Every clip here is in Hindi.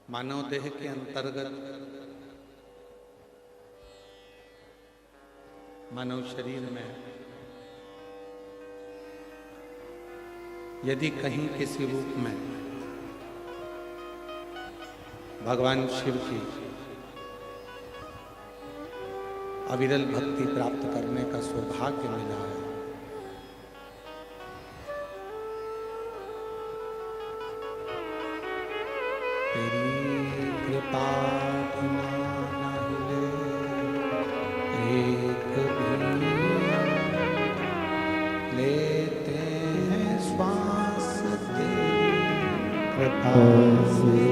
मानव देह के अंतर्गत मानव शरीर में यदि कहीं किसी रूप में भगवान शिव की अविरल भक्ति प्राप्त करने का सौभाग्य मिला है, तेरी कृपा बिना न हिले एक भी, लेते हैं श्वास तेरी कृपा से,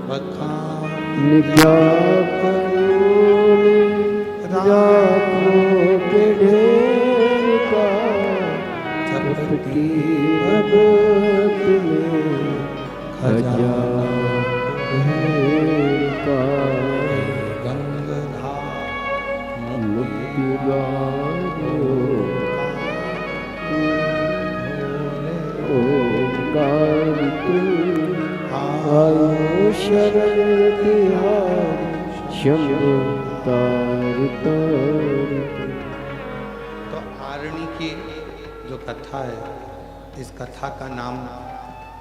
बखान निगाह करोड़े रातों के ढेर का, झपकी भगत में खजाना का, गंगाधार मुक्ति ओंकार आयो शरण तिहारी शंभु तार तार। तो आरणी की जो कथा है, इस कथा का नाम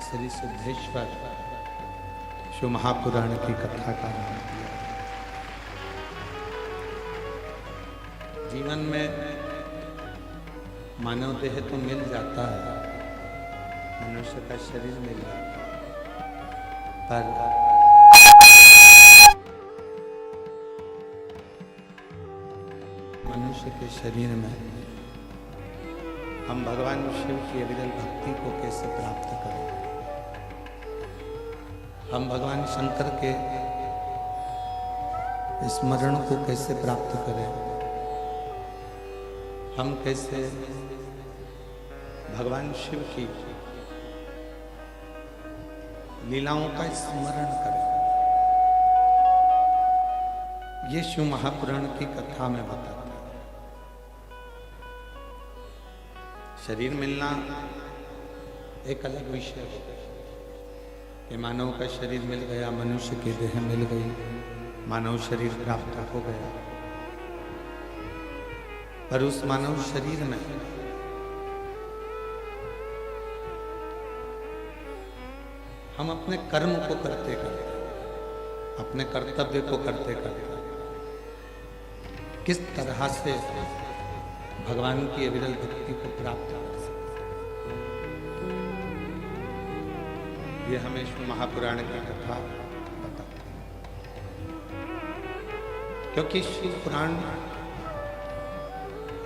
श्री सिद्धेश्वर शिव महापुराण की कथा का नाम दिया। जीवन में मानव देह तो मिल जाता है, मनुष्य का शरीर मिल जाता है, पर मनुष्य के शरीर में हम भगवान शिव की अविरल भक्ति को कैसे प्राप्त करें, हम भगवान शंकर के स्मरण को कैसे प्राप्त करें, हम कैसे भगवान शिव की लीलाओं का स्मरण करें, ये शिव महापुराण की कथा में बताता है। शरीर मिलना एक अलग विषय है कि मानव का शरीर मिल गया, मनुष्य की देह मिल गई, मानव शरीर प्राप्त हो गया, पर उस मानव शरीर में हम अपने कर्म को करते करते, अपने कर्तव्य को करते करते किस तरह से भगवान की अविरल भक्ति को प्राप्त कर सकते, ये हमें शिव महापुराण की कथा बताती है। क्योंकि शिव पुराण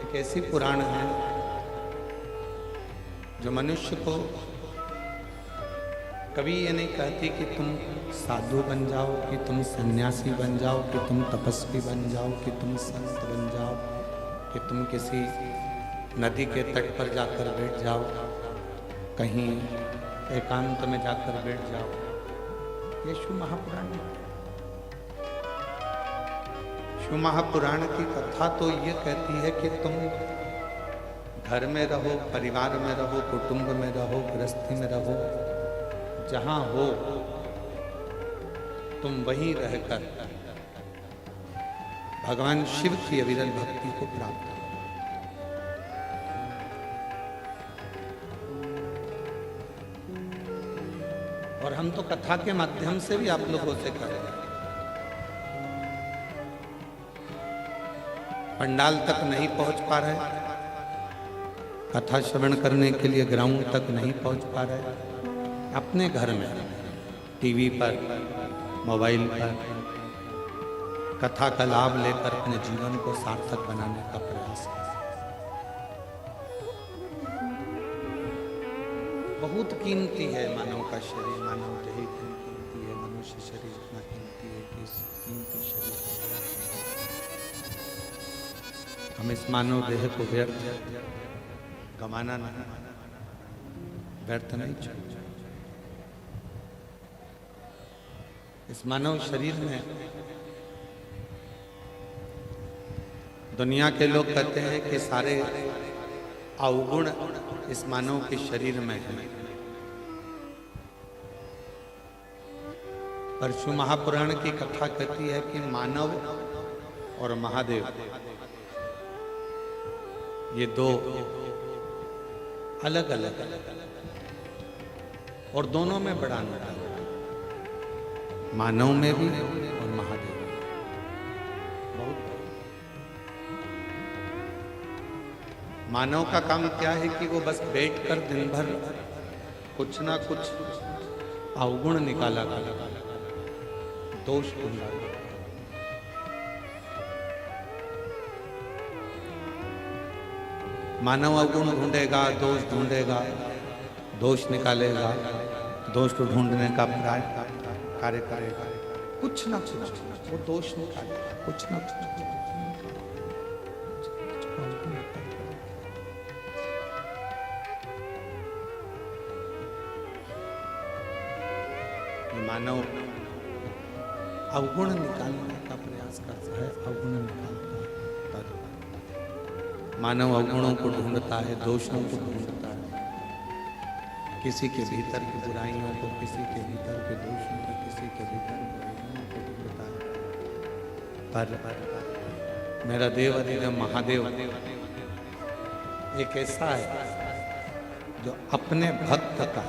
एक ऐसी पुराण है जो मनुष्य को कभी ये नहीं कहती कि तुम साधु बन जाओ, कि तुम सन्यासी बन जाओ, कि तुम तपस्वी बन जाओ, कि तुम संत बन जाओ, कि तुम किसी नदी के तट पर जाकर बैठ जाओ, कहीं एकांत में जाकर बैठ जाओ। ये शिव महापुराण है। शिव महापुराण की कथा तो ये कहती है कि तुम घर में रहो, परिवार में रहो, कुटुंब में रहो, गृहस्थी में रहो, जहां हो तुम वहीं रहकर भगवान शिव की अविरल भक्ति को प्राप्त करो। और हम तो कथा के माध्यम से भी आप लोगों से कर रहे हैं। पंडाल तक नहीं पहुंच पा रहे, कथा श्रवण करने के लिए ग्राउंड तक नहीं पहुंच पा रहे, अपने घर में टीवी पर, मोबाइल पर कथा का लाभ लेकर अपने जीवन को सार्थक बनाने का प्रयास है। बहुत कीमती है मानव का शरीर, मानव देह इतनी कीमती है, मनुष्य शरीर इतना कीमती है कि इस कीमती शरीर हम इस मानव देह को व्यर्थ गंवाना नहीं, व्यर्थ नहीं छोड़ना। इस मानव शरीर में दुनिया के लोग कहते हैं कि सारे अवगुण इस मानव के शरीर में है, परशु महापुराण की कथा कहती है कि मानव और महादेव ये दो अलग अलग और दोनों में बड़ा अंतर है, मानव में भी और महादेव में बहुत। मानव का काम क्या है कि वो बस बैठकर दिन भर कुछ ना कुछ अवगुण निकाला करेगा, दोष ढूंढा। मानव अवगुण ढूंढेगा, दोष ढूंढेगा, दोष निकालेगा, दोष को ढूंढने का कार्य करेगा, कुछ ना कुछ वो दोष निकालेगा, कुछ ना कुछ। मानव अवगुण निकालने का प्रयास करता है, अवगुण निकालता है। मानव अवगुणों को ढूंढता है, दोषों को ढूंढता है, किसी के भीतर की बुराइयों को, किसी के भीतर के दोषों को, किसी के भीतर बुराइयों को ढूंढता है। पर मेरा देव अधिदेव महादेव एक ऐसा है जो अपने भक्त का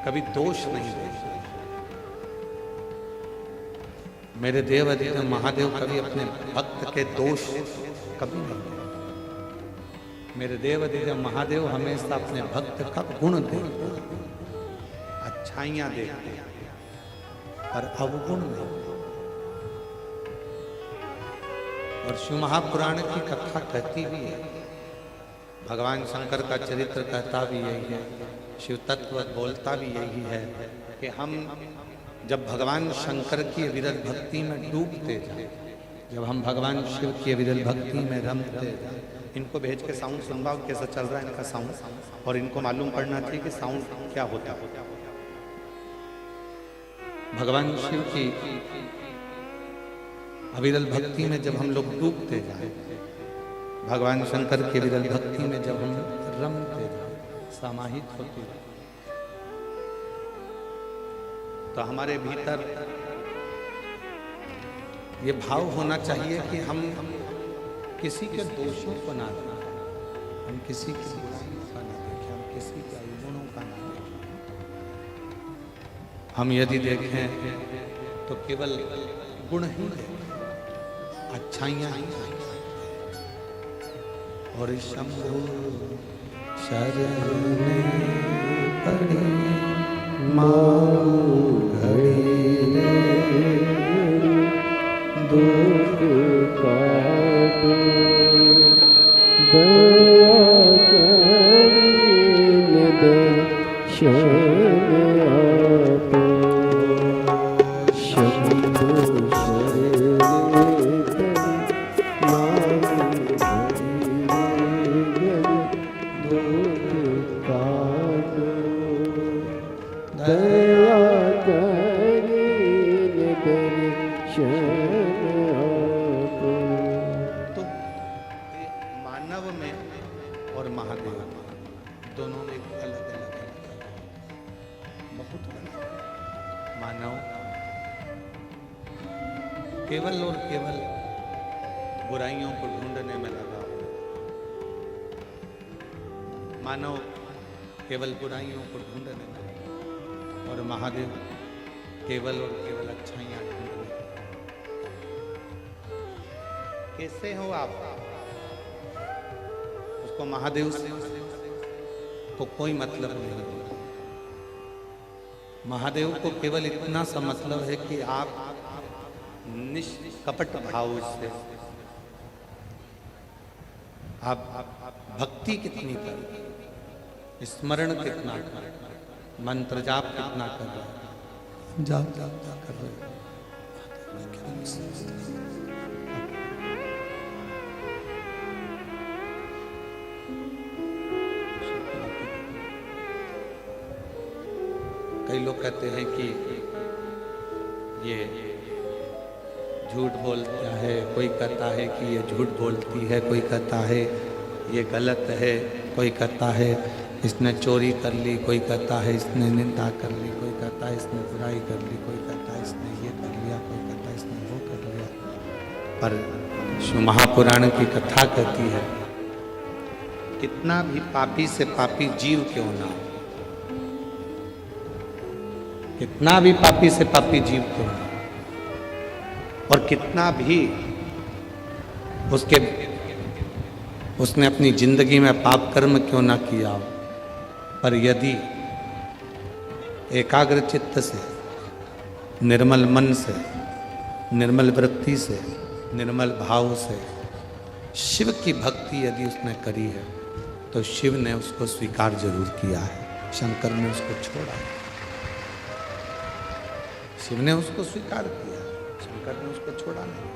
कभी दोष नहीं देखता। मेरे देव अधिदेव महादेव कभी अपने भक्त के दोष कभी नहीं देखते। मेरे देव अधिदेव महादेव हमेशा अपने भक्त का गुण देखते, अच्छाइयां देखते, पर अवगुण नहीं। और शिव महापुराण की कथा कहती भी है, भगवान शंकर का चरित्र कहता भी यही है, शिव तत्व बोलता भी यही है कि हम जब भगवान शंकर की विरल भक्ति में डूबते जाए, जब हम भगवान शिव की विरल भक्ति में रमते जाए। इनको भेज के साउंड सुनवाओ कैसा चल रहा है इनका साउंड, और इनको मालूम पड़ना चाहिए कि साउंड क्या होता है। भगवान शिव की अविरल भक्ति में जब हम लोग डूबते जाए, भगवान शंकर की विरल भक्ति में जब हम रमते जाए, समाहित होते जाए, तो हमारे भीतर ये भाव होना चाहिए कि हम किसी के दोषों को ना देखें, हम किसी की बुराइयों का ना देखें, हम किसी के अवगुणों का ना देखें। हम यदि देखें तो केवल गुण ही देखें, अच्छाइयां ही देखें। और शंभु शरण पड़ी माऊ घड़ी दुख काटो दया करीने दर्शन आपो शंभु शरण दुख काटो दया करीने दर्शन। महादेव दोनों में अलग अलग बहुत अलग। मानव केवल और केवल बुराइयों को ढूंढने में लगा, मानव केवल बुराइयों को ढूंढने में लगा, और महादेव केवल और केवल अच्छाइयां ढूंढने। कैसे हो आप? उसको महादेव से को कोई मतलब नहीं। महादेव को केवल इतना सा मतलब है कि आप निष्कपट भाव से आप भक्ति कितनी करें, स्मरण कितना करें, मंत्र जाप कितना कर रहे हैं, जाप कर रहे हैं। कई लोग कहते हैं कि ये झूठ बोलता है, कोई कहता है कि ये झूठ बोलती है, कोई कहता है ये गलत है, कोई कहता है इसने चोरी कर ली, कोई कहता है इसने निंदा कर ली, कोई कहता है इसने बुराई कर ली, कोई कहता है इसने ये कर लिया, कोई कहता है इसने वो कर लिया। पर शिव महापुराण की कथा कहती है कितना भी पापी से पापी जीव क्यों ना हो, कितना भी पापी से पापी जीव क्यों ना हो, और कितना भी उसने अपनी जिंदगी में पाप कर्म क्यों ना किया हो, पर यदि एकाग्र चित्त से, निर्मल मन से, निर्मल वृत्ति से, निर्मल भाव से शिव की भक्ति यदि उसने करी है तो शिव ने उसको स्वीकार जरूर किया है। शंकर ने उसको छोड़ा है, शिव ने उसको स्वीकार किया, शंकर ने उसको छोड़ा नहीं।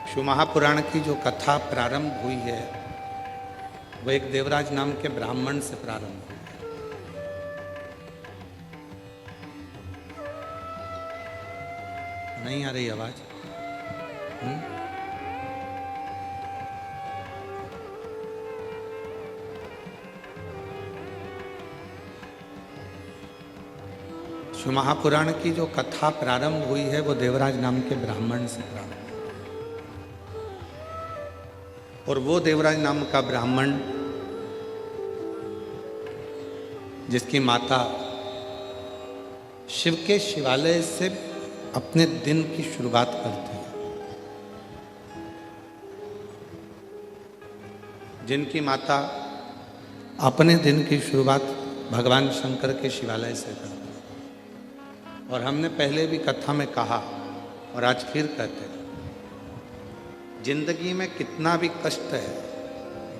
शिव महापुराण की जो कथा प्रारंभ हुई है वो एक देवराज नाम के ब्राह्मण से प्रारंभ हुई है। नहीं आ रही आवाज? शिव महापुराण की जो कथा प्रारंभ हुई है वो देवराज नाम के ब्राह्मण से प्रारंभ, और वो देवराज नाम का ब्राह्मण जिसकी माता शिव के शिवालय से अपने दिन की शुरुआत करती है, जिनकी माता अपने दिन की शुरुआत भगवान शंकर के शिवालय से करती है। और हमने पहले भी कथा में कहा और आज फिर कहते हैं, जिंदगी में कितना भी कष्ट है,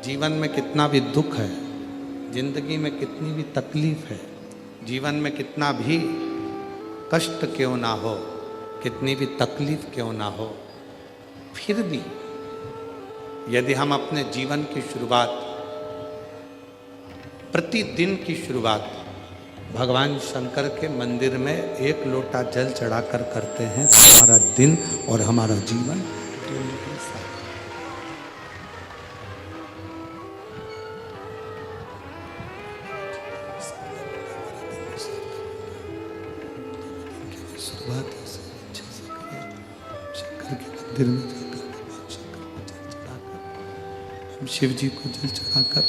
जीवन में कितना भी दुख है, जिंदगी में कितनी भी तकलीफ है, जीवन में कितना भी कष्ट क्यों ना हो, कितनी भी तकलीफ क्यों ना हो, फिर भी यदि हम अपने जीवन की शुरुआत, प्रतिदिन की शुरुआत भगवान शंकर के मंदिर में एक लोटा जल चढ़ाकर करते हैं तो हमारा दिन और हमारा जीवन मंदिर में जाकर भगवान शंकर को जल चढ़ाकर, हम शिव जी को जल चढ़ाकर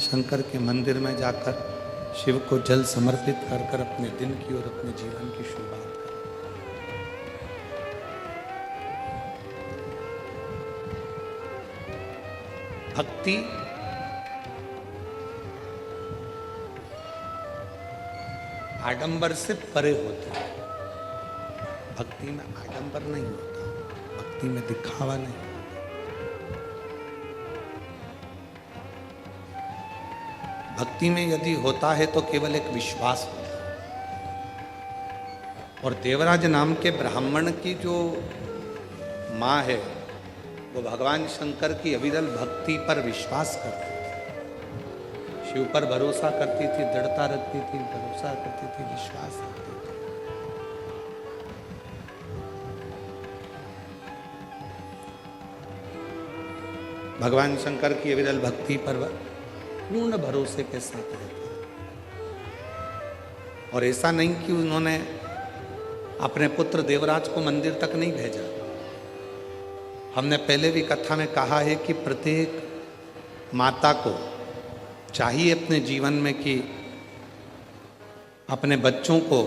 शंकर के मंदिर में जाकर शिव को जल समर्पित कर कर अपने दिन की और अपने जीवन की शुरुआत करें। भक्ति आडंबर से परे होती है। भक्ति में आडंबर नहीं होता, भक्ति में दिखावा नहीं। भक्ति में यदि होता है तो केवल एक विश्वास होता है। और देवराज नाम के ब्राह्मण की जो माँ है वो भगवान शंकर की अविरल भक्ति पर विश्वास करती थी, शिव पर भरोसा करती थी, दृढ़ता रखती थी, भरोसा करती थी, विश्वास रखती थी। भगवान शंकर की अविरल भक्ति पर पूर्ण भरोसे के साथ रहते हैं। और ऐसा नहीं कि उन्होंने अपने पुत्र देवराज को मंदिर तक नहीं भेजा। हमने पहले भी कथा में कहा है कि प्रत्येक माता को चाहिए अपने जीवन में कि अपने बच्चों को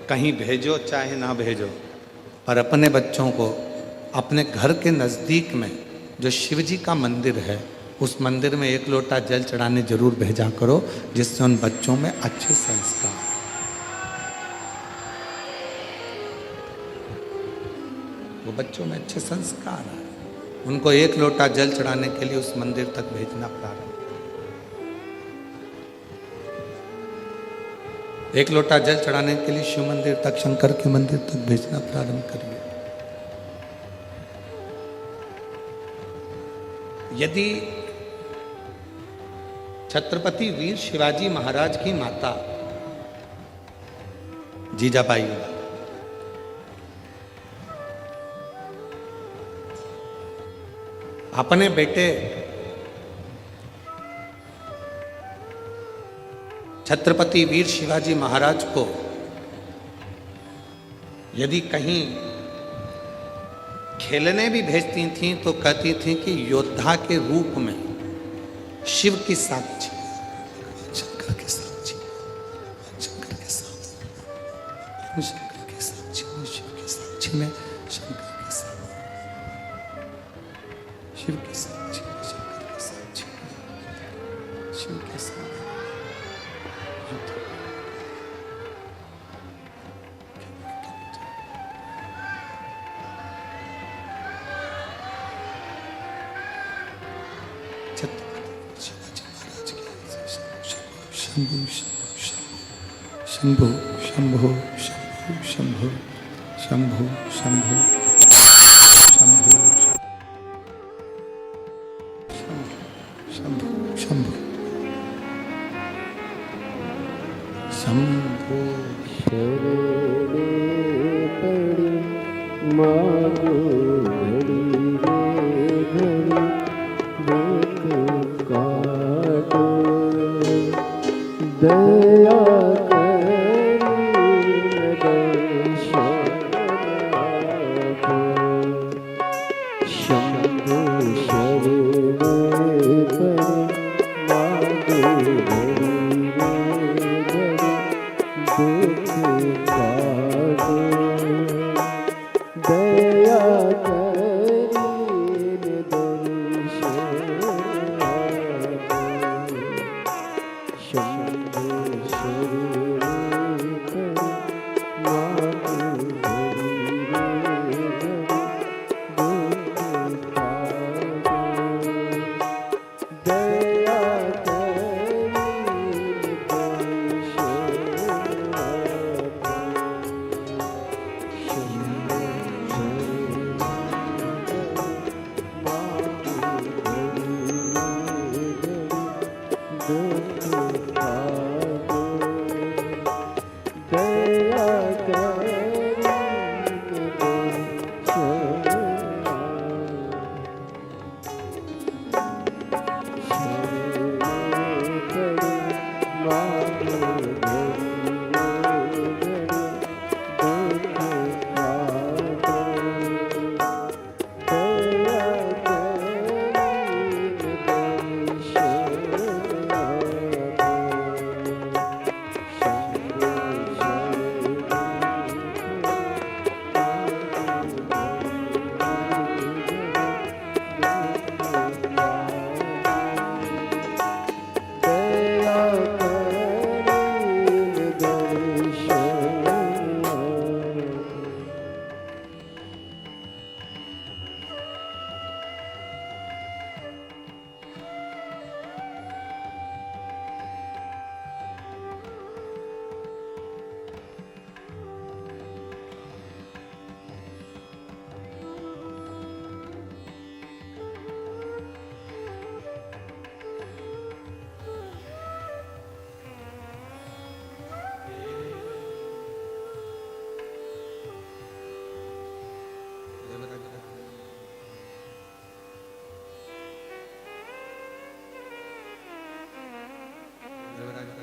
कहीं भेजो चाहे ना भेजो, पर अपने बच्चों को अपने घर के नज़दीक में जो शिव जी का मंदिर है उस मंदिर में एक लोटा जल चढ़ाने जरूर भेजा करो, जिससे उन बच्चों में अच्छे संस्कार, वो बच्चों में अच्छे संस्कार आए। उनको एक लोटा जल चढ़ाने के लिए उस मंदिर तक भेजना प्रारंभ। एक लोटा जल चढ़ाने के लिए शिव मंदिर तक, शंकर के मंदिर तक भेजना प्रारंभ करिए। यदि छत्रपति वीर शिवाजी महाराज की माता जीजाबाई अपने बेटे छत्रपति वीर शिवाजी महाराज को यदि कहीं खेलने भी भेजती थीं तो कहती थीं कि योद्धा के रूप में शिव की साक्षी, शंकर के साक्षी, शंकर के साक्षी, शंकर के साक्षी, शिव के साक्षी में, शंकर के साक्षी, शिव के साक्षी, शंकर के साक्षी, शिव के साक्षी। शंभु शंभु शंभु शंभु शंभु शंभु शंभु शंभु शंभु शंभु शरणे पड़ी मांगो घड़ी रे घड़ी दुख काटो दया शंभु शरणे पड़ी मांगो दुख काटो दया करीन दर्शन शंभु शरणे पड़ी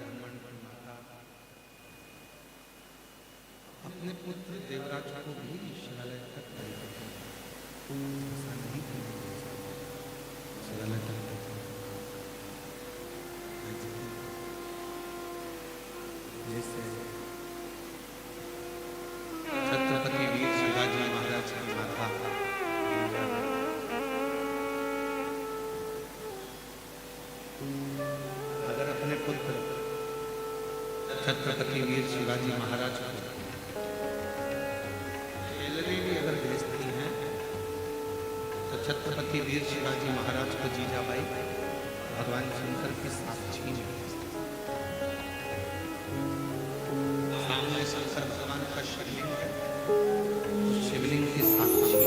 मांगो अपने पुत्र देवराज को भी शिवालय तक शिवालय तक जैसे छत्रपति वीर शिवाजी महाराज की माता अगर अपने पुत्र छत्रपति वीर शिवाजी महाराज को भी अगर भेजती हैं तो छत्रपति वीर शिवाजी महाराज को जीजाबाई भगवान शंकर की साक्षी में सामने शंकर भगवान का शिवलिंग है, शिवलिंग की साक्षी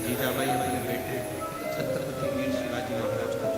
जीजाबाई अपने बेटे छत्रपति वीर शिवाजी महाराज को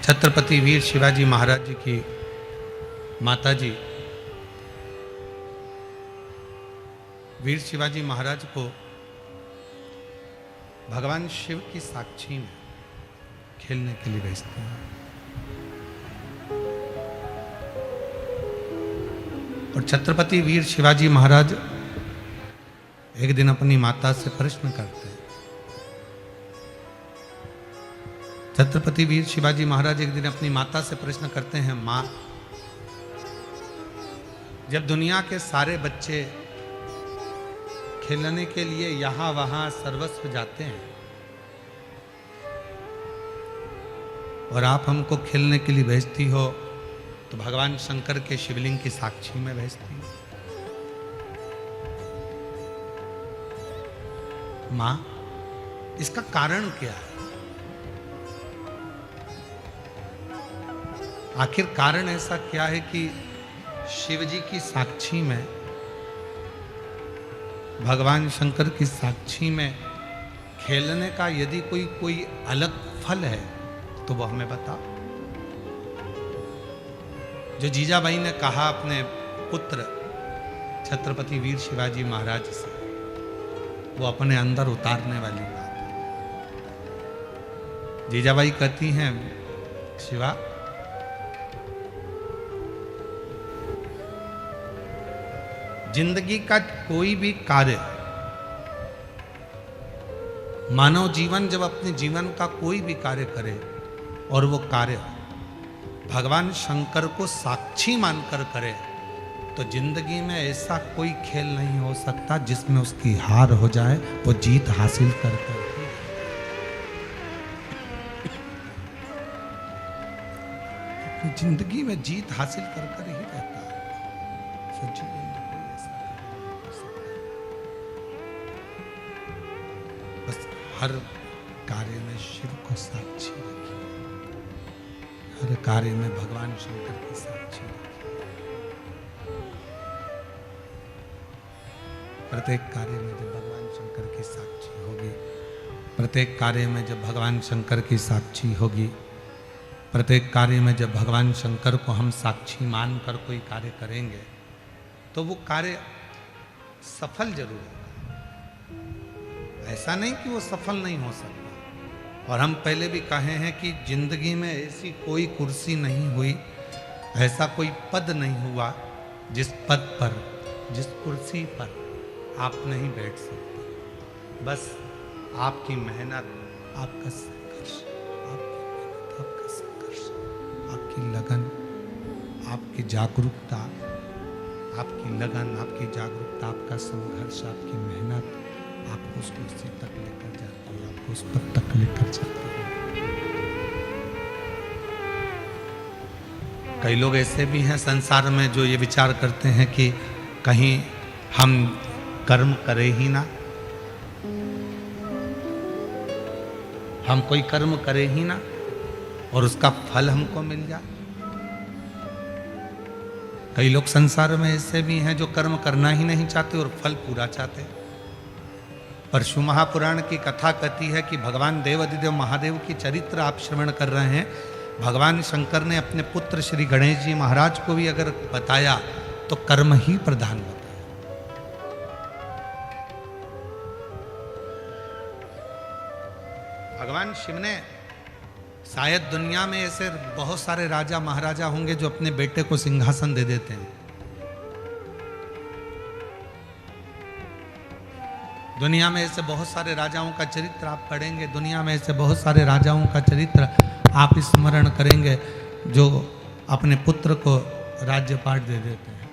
छत्रपति वीर शिवाजी महाराज जी की माता जी वीर शिवाजी महाराज को भगवान शिव की साक्षी में खेलने के लिए भेजते हैं। और छत्रपति वीर शिवाजी महाराज एक दिन अपनी माता से प्रश्न करते हैं। छत्रपति वीर शिवाजी महाराज एक दिन अपनी माता से प्रश्न करते हैं, माँ, जब दुनिया के सारे बच्चे खेलने के लिए यहां वहां सर्वस्व जाते हैं और आप हमको खेलने के लिए भेजती हो, तो भगवान शंकर के शिवलिंग की साक्षी में भेजती हो। मां, इसका कारण क्या है? आखिर कारण ऐसा क्या है कि शिव जी की साक्षी में, भगवान शंकर की साक्षी में खेलने का यदि कोई अलग फल है तो वो हमें बता। जो जीजाबाई ने कहा अपने पुत्र छत्रपति वीर शिवाजी महाराज से, वो अपने अंदर उतारने वाली बात है। जीजाबाई कहती हैं, शिवा, जिंदगी का कोई भी कार्य, मानव जीवन जब अपने जीवन का कोई भी कार्य करे और वो कार्य भगवान शंकर को साक्षी मानकर करे, तो जिंदगी में ऐसा कोई खेल नहीं हो सकता जिसमें उसकी हार हो जाए, वो जीत हासिल करके। जिंदगी में जीत हासिल कर ही रहता है। सच्ची बस हर कार्य में शिव को साक्षी रखिए, हर कार्य में भगवान शंकर की साक्षी रखिए। प्रत्येक कार्य में जब भगवान शंकर की साक्षी होगी, प्रत्येक कार्य में जब भगवान शंकर की साक्षी होगी, प्रत्येक कार्य में जब भगवान शंकर को हम साक्षी मानकर कोई कार्य करेंगे, तो वो कार्य सफल जरूर होगा। ऐसा नहीं कि वो सफल नहीं हो सकता। और हम पहले भी कहे हैं कि जिंदगी में ऐसी कोई कुर्सी नहीं हुई, ऐसा कोई पद नहीं हुआ जिस पद पर, जिस कुर्सी पर आप नहीं बैठ सकते। बस आपकी मेहनत, आपका संघर्ष, आपका संघर्ष, आपकी लगन, आपकी जागरूकता, आपकी लगन, आपकी जागरूकता, आपका संघर्ष, आपकी मेहनत आपको उस कुर्सी तक लेकर जाती है, आपको उस पद तक लेकर जाती है। कई लोग ऐसे भी हैं संसार में जो ये विचार करते हैं कि कहीं हम कर्म करें ही ना, हम कोई कर्म करें ही ना और उसका फल हमको मिल जाए। कई लोग संसार में ऐसे भी हैं जो कर्म करना ही नहीं चाहते और फल पूरा चाहते हैं। परशु महापुराण की कथा कहती है कि भगवान देवाधिदेव महादेव की चरित्र आप श्रवण कर रहे हैं। भगवान शंकर ने अपने पुत्र श्री गणेश जी महाराज को भी अगर बताया तो कर्म ही प्रधान बताया। भगवान शिव ने, शायद दुनिया में ऐसे बहुत सारे राजा महाराजा होंगे जो अपने बेटे को सिंहासन दे देते हैं। दुनिया में ऐसे बहुत सारे राजाओं का चरित्र आप पढ़ेंगे, दुनिया में ऐसे बहुत सारे राजाओं का चरित्र आप स्मरण करेंगे जो अपने पुत्र को राज्यपाट दे देते हैं।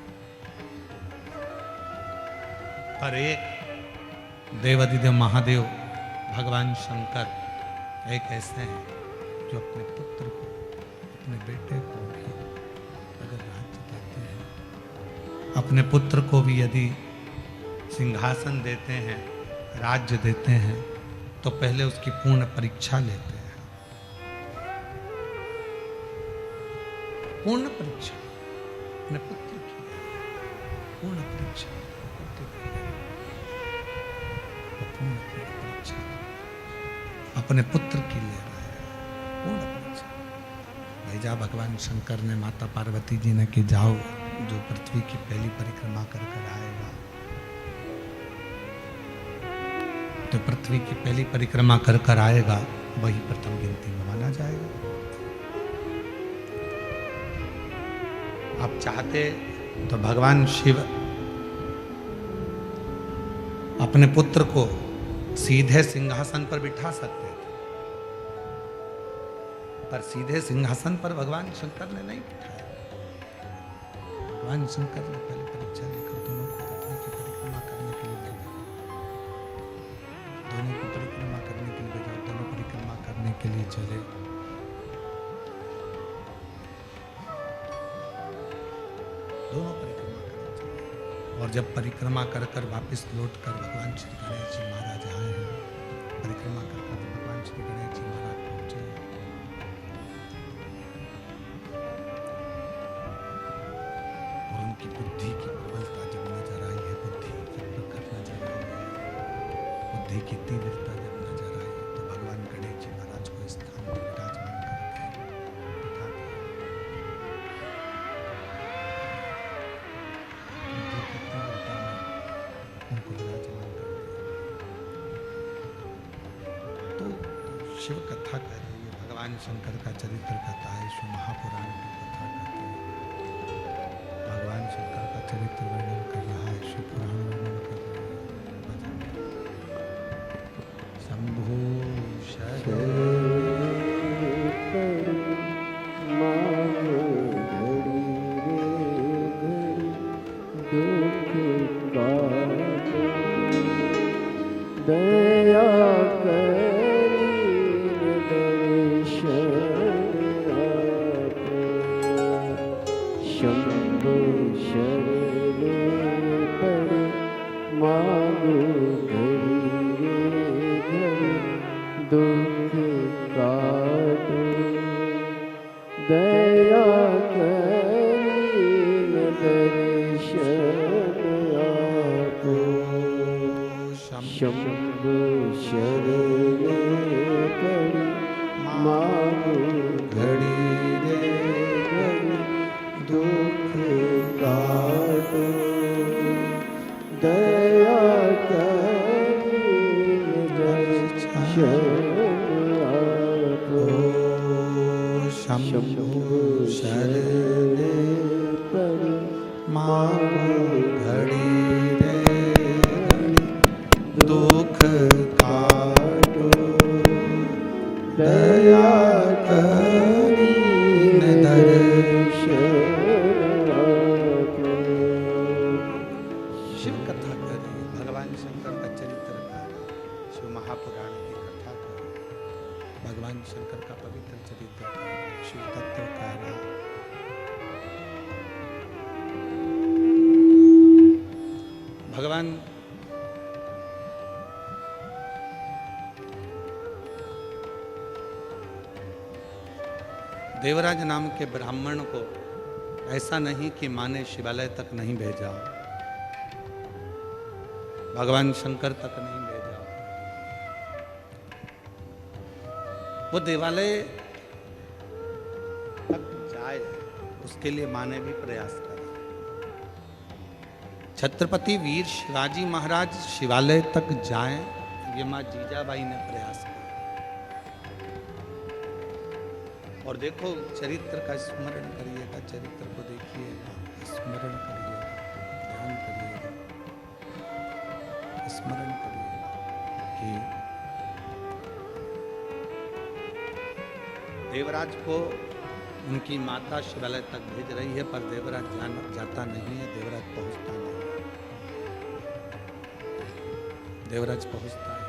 पर एक देवाधिदेव महादेव भगवान शंकर एक ऐसे हैं जो अपने पुत्र को, अपने बेटे को भी अगर राज्य देते हैं, अपने पुत्र को भी यदि सिंहासन देते हैं, राज्य देते हैं, तो पहले उसकी पूर्ण परीक्षा लेते हैं। पूर्ण परीक्षा अपने पुत्र की, पूर्ण परीक्षा पूर्ण परीक्षा अपने पुत्र की ले रहा है, पूर्ण परीक्षा। भेजा भगवान शंकर ने माता पार्वती जी ने कि जाओ, जो पृथ्वी की पहली परिक्रमा कर कर आएगा, तो पृथ्वी की पहली परिक्रमा कर कर आएगा, वही प्रथम गिनती में माना जाएगा। आप चाहते तो भगवान शिव अपने पुत्र को सीधे सिंहासन पर बिठा सकते थे, पर सीधे सिंहासन पर भगवान शंकर ने नहीं बिठाया। भगवान शंकर ने पहले परीक्षा लेकर दोनों को पृथ्वी की परिक्रमा करने के लिए भेजा, दोनों को परिक्रमा करने के लिए भेजा, दोनों परिक्रमा करने के लिए चले। दोनों परिक्रमा करने चले, और जब परिक्रमा कर कर वापिस लौट कर भगवान श्री गणेश जी महाराज आए हैं, परिक्रमा कर कर भगवान श्री गणेश जी महाराज पहुंचे, और उनकी बुद्धि की प्रबलता जब नजर आई है, बुद्धि की प्रखर नजर आई है, बुद्धि की तीव्रता जब नजर आई, तो भगवान गणेश जी महाराज को स्थान पर विराजमान करके बिठा दिया। बुद्धि की तीव्रता में उनको विराजमान कर दिया। तो शिव कथा कर रही है, भगवान शंकर का चरित्र कथा है, शिव महापुराण की कथा कहते हैं। भगवान शंकर का चरित्र वर्णन कर रहा है, शिव पुराण वर्णन कर रहा है। भजन शंभो दया करी दर्शन शंभो शरण पर मांगो घड़ी घड़ी दुख काटो दया करी दर्शन आपो शंभो शरण पर मांगो घड़ी रे घड़ी दुख काटो दया करी दर्शन आपो शंभो शरण पर मांगो घड़ी रे दुख काटो दया करी दर्शन शिव कथा करी, भगवान शंकर का चरित्र का, शिव महापुराण की कथा करी, भगवान शंकर का पवित्र चरित्र का, शिव तत्व का भगवान देवराज नाम के ब्राह्मण को ऐसा नहीं कि माँ ने शिवालय तक नहीं भेजा, भगवान शंकर तक नहीं भेजा, वो देवालय तक जाए उसके लिए माँ ने भी प्रयास करा। छत्रपति वीर शिवाजी महाराज शिवालय तक जाएं, ये माँ जीजाबाई ने प्रयास किया। और देखो चरित्र का स्मरण करिएगा, चरित्र को देखिएगा, स्मरण करिएगा, ध्यान करिएगा, स्मरण करिएगा कि देवराज को उनकी माता शिवालय तक भेज रही है, पर देवराज जाता नहीं है, देवराज पहुंचता नहीं, देवराज पहुंचता है।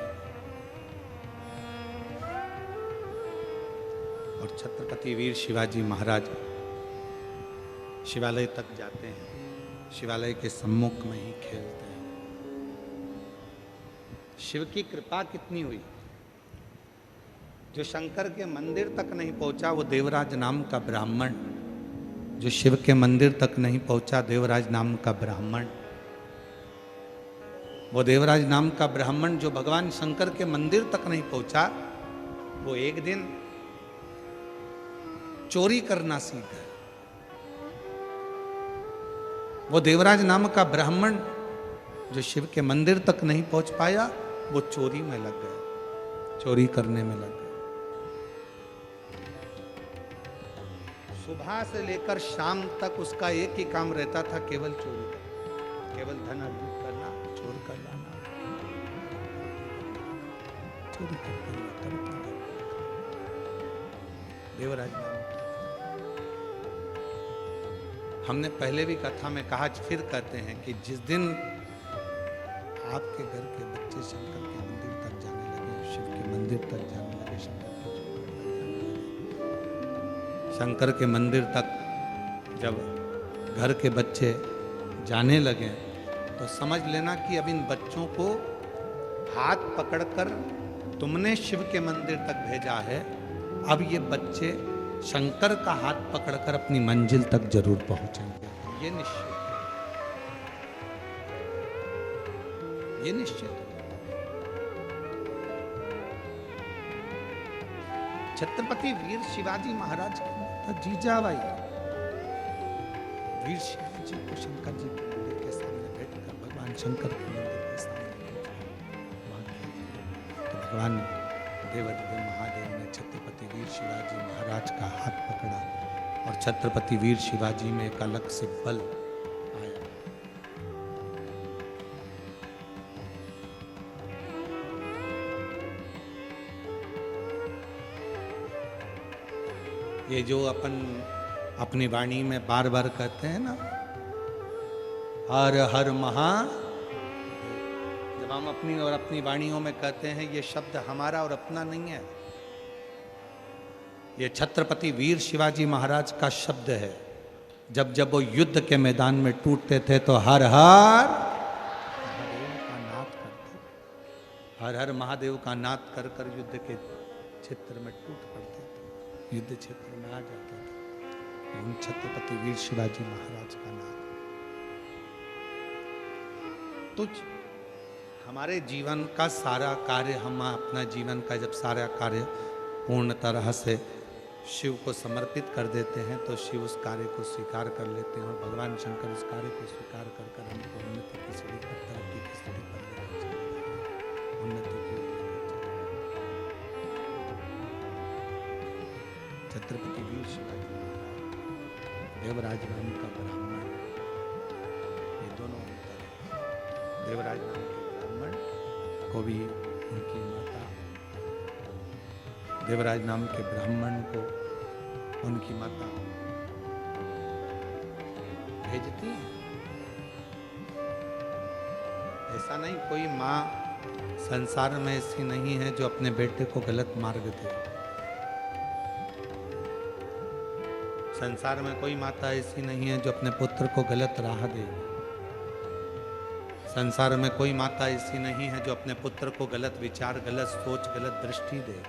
और छत्रपति वीर शिवाजी महाराज शिवालय तक जाते हैं, शिवालय के सम्मुख में ही खेलते हैं। शिव की कृपा कितनी हुई, जो शंकर के मंदिर तक नहीं पहुंचा, वो देवराज नाम का ब्राह्मण, जो शिव के मंदिर तक नहीं पहुंचा, देवराज नाम का ब्राह्मण, वो देवराज नाम का ब्राह्मण जो भगवान शंकर के मंदिर तक नहीं पहुंचा, वो एक दिन चोरी करना सीख गए। वो देवराज नाम का ब्राह्मण जो शिव के मंदिर तक नहीं पहुंच पाया, वो चोरी में लग गया, चोरी करने में लग गया। सुबह से लेकर शाम तक उसका एक ही काम रहता था, केवल चोरी करना, केवल धन अर्जित करना, चोर कर लाना, चोरी करते देवराज नाम। हमने पहले भी कथा में कहा, फिर कहते हैं कि जिस दिन आपके घर के बच्चे शंकर के मंदिर तक जाने लगे, शिव के मंदिर तक जाने लगे, शंकर के मंदिर तक जब घर के बच्चे जाने लगे, तो समझ लेना कि अब इन बच्चों को हाथ पकड़कर तुमने शिव के मंदिर तक भेजा है, अब ये बच्चे शंकर का हाथ पकड़कर अपनी मंजिल तक जरूर पहुंचेंगे। ये निश्चित, ये निश्चित। छत्रपति वीर शिवाजी महाराज की माता जीजाबाई वीर शिवाजी को शंकर जी के मंदिर के सामने बैठकर भगवान शंकर के मंदिर के सामने तो भगवान देवाधिदेव महादेव ने छत्रपति वीर शिवाजी महाराज का हाथ पकड़ा और छत्रपति वीर शिवाजी में एक अलग से बल आया। ये जो अपन अपनी वाणी में बार बार कहते हैं ना, हर हर महादेव, जब हम अपनी और अपनी वाणियों में कहते हैं, ये शब्द हमारा और अपना नहीं है, ये छत्रपति वीर शिवाजी महाराज का शब्द है। जब जब वो युद्ध के मैदान में टूटते थे तो हर हर महादेव का नाद करते, हर हर महादेव का नाद कर कर युद्ध के क्षेत्र में टूट पड़ते थे, युद्ध क्षेत्र में आ जाते थे। उन छत्रपति वीर शिवाजी महाराज का नाद। तो हमारे जीवन का सारा कार्य, हम अपना जीवन का जब सारा कार्य पूर्ण तरह से शिव को समर्पित कर देते हैं, तो शिव उस कार्य को स्वीकार कर लेते हैं और भगवान शंकर उस कार्य को स्वीकार कर कर हमको उन्नति की सीढ़ी पर, तरक्की की सीढ़ी पर लेकर चलते हैं, उन्नति की ओर लेकर चलते हैं। छत्रपति वीर शिवाजी महाराज, देवराज नाम का ब्राह्मण, ये दोनों अंतर है। देवराज नाम के ब्राह्मण को भी उनकी माता, देवराज नाम के ब्राह्मण को उनकी माता भेजती है। ऐसा नहीं, कोई माँ संसार में ऐसी नहीं है जो अपने बेटे को गलत मार्ग दे। संसार में कोई माता ऐसी नहीं है जो अपने पुत्र को गलत राह दे। संसार में कोई माता ऐसी नहीं है जो अपने पुत्र को गलत विचार, गलत सोच, गलत दृष्टि दे।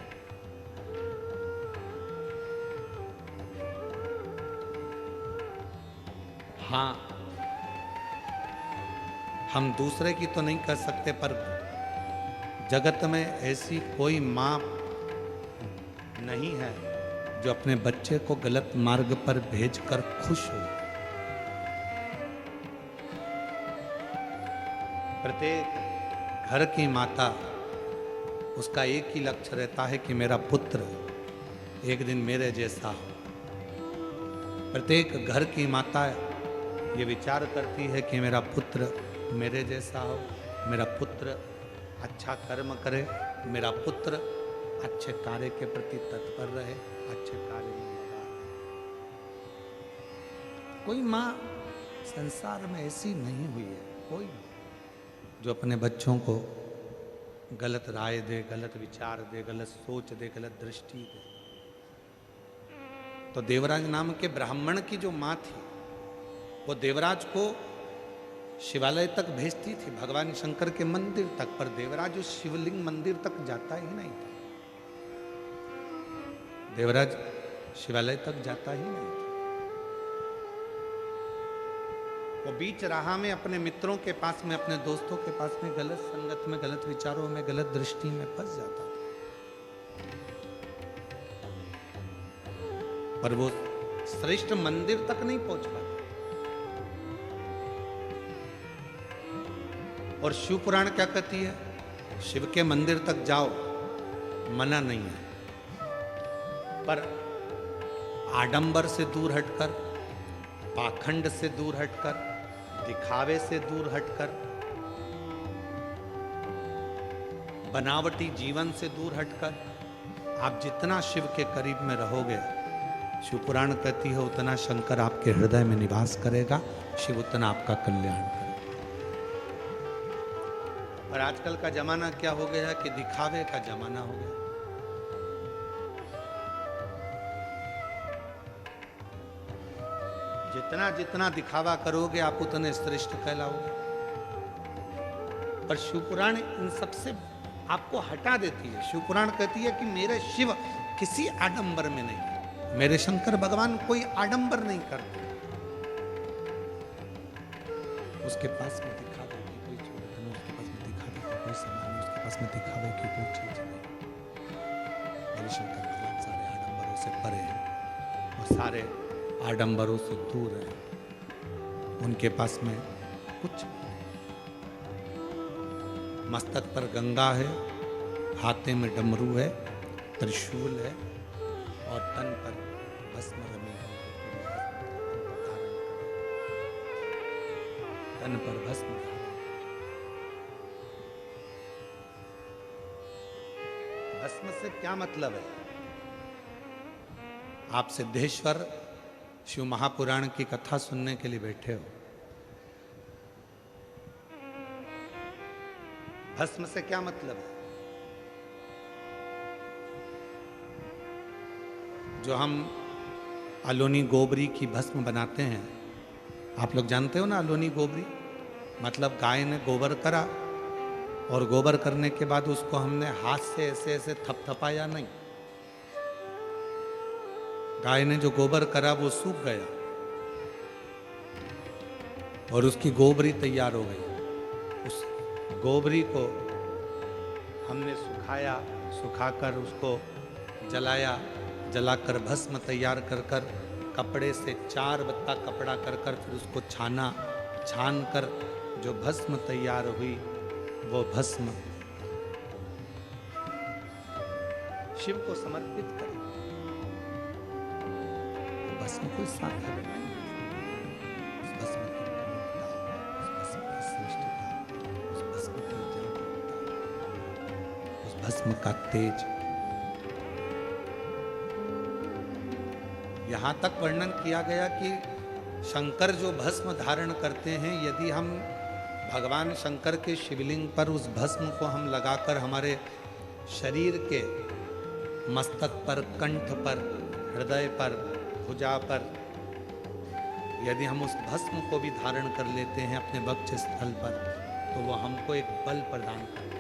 हाँ, हम दूसरे की तो नहीं कर सकते, पर जगत में ऐसी कोई माँ नहीं है जो अपने बच्चे को गलत मार्ग पर भेजकर खुश हो। प्रत्येक घर की माता, उसका एक ही लक्ष्य रहता है कि मेरा पुत्र एक दिन मेरे जैसा हो। प्रत्येक घर की माता ये विचार करती है कि मेरा पुत्र मेरे जैसा हो, मेरा पुत्र अच्छा कर्म करे, मेरा पुत्र अच्छे कार्य के प्रति तत्पर रहे, अच्छे कार्य में लगा रहे। कोई माँ संसार में ऐसी नहीं हुई है, कोई जो अपने बच्चों को गलत राय दे, गलत विचार दे, गलत सोच दे, गलत दृष्टि दे। तो देवराज नाम के ब्राह्मण की जो माँ थी, वो देवराज को शिवालय तक भेजती थी, भगवान शंकर के मंदिर तक, पर देवराज उस शिवलिंग मंदिर तक जाता ही नहीं था। देवराज शिवालय तक जाता ही नहीं था। वो बीच राह में अपने मित्रों के पास में, अपने दोस्तों के पास में गलत संगत में, गलत विचारों में, गलत दृष्टि में फंस जाता था। पर वो श्रेष्ठ मंदिर तक नहीं पहुंच पाते। और शिव पुराण क्या कहती है? शिव के मंदिर तक जाओ, मना नहीं है, पर आडंबर से दूर हटकर, पाखंड से दूर हटकर, दिखावे से दूर हटकर, बनावटी जीवन से दूर हटकर आप जितना शिव के करीब में रहोगे, शिव पुराण कहती है उतना शंकर आपके हृदय में निवास करेगा, शिव उतना आपका कल्याण करेगा। और आजकल का जमाना क्या हो गया है कि दिखावे का जमाना हो गया। जितना जितना दिखावा करोगे आप उतने श्रेष्ठ कहलाओगे। पर शिवपुराण इन सबसे आपको हटा देती है। शिवपुराण कहती है कि मेरे शिव किसी आडंबर में नहीं है, मेरे शंकर भगवान कोई आडंबर नहीं करते। उसके पास में दिखावे की कोई चीज नहीं, उसके पास में दिखावे का कोई सामान नहीं, उसके पास में दिखावे की कोई चीज नहीं। मेरे शंकर भगवान सारे आडंबरों से परे हैं और सारे आडंबरों से दूर है। उनके पास में कुछ नहीं। मस्तक पर गंगा है, हाथे में डमरू है, त्रिशूल है और तन पर भस्म रमी है। तन पर भस्म धारण। भस्म से क्या मतलब है? आप सिद्धेश्वर शिव महापुराण की कथा सुनने के लिए बैठे हो। भस्म से क्या मतलब है? जो हम अलोनी गोबरी की भस्म बनाते हैं, आप लोग जानते हो ना अलोनी गोबरी मतलब गाय ने गोबर करा और गोबर करने के बाद उसको हमने हाथ से ऐसे ऐसे थपथपाया नहीं। गाय ने जो गोबर करा वो सूख गया और उसकी गोबरी तैयार हो गई। उस गोबरी को हमने सुखाया, सुखाकर उसको जलाया, जलाकर भस्म तैयार कर कर कपड़े से 4 बत्ता कपड़ा कर कर फिर उसको छाना, छान कर जो भस्म तैयार हुई वो भस्म शिव को समर्पित करें। भस्म कोई साधारण नहीं, उस भस्म की पवित्रता, उस भस्म की श्रेष्ठता, उस भस्म की जागरूकता, उस भस्म का तेज। यहां तक वर्णन किया गया कि शंकर जो भस्म धारण करते हैं, यदि हम भगवान शंकर के शिवलिंग पर उस भस्म को हम लगाकर हमारे शरीर के मस्तक पर, कंठ पर, हृदय पर, भुजा पर यदि हम उस भस्म को भी धारण कर लेते हैं अपने वक्ष स्थल पर, तो वो हमको एक बल प्रदान करता है।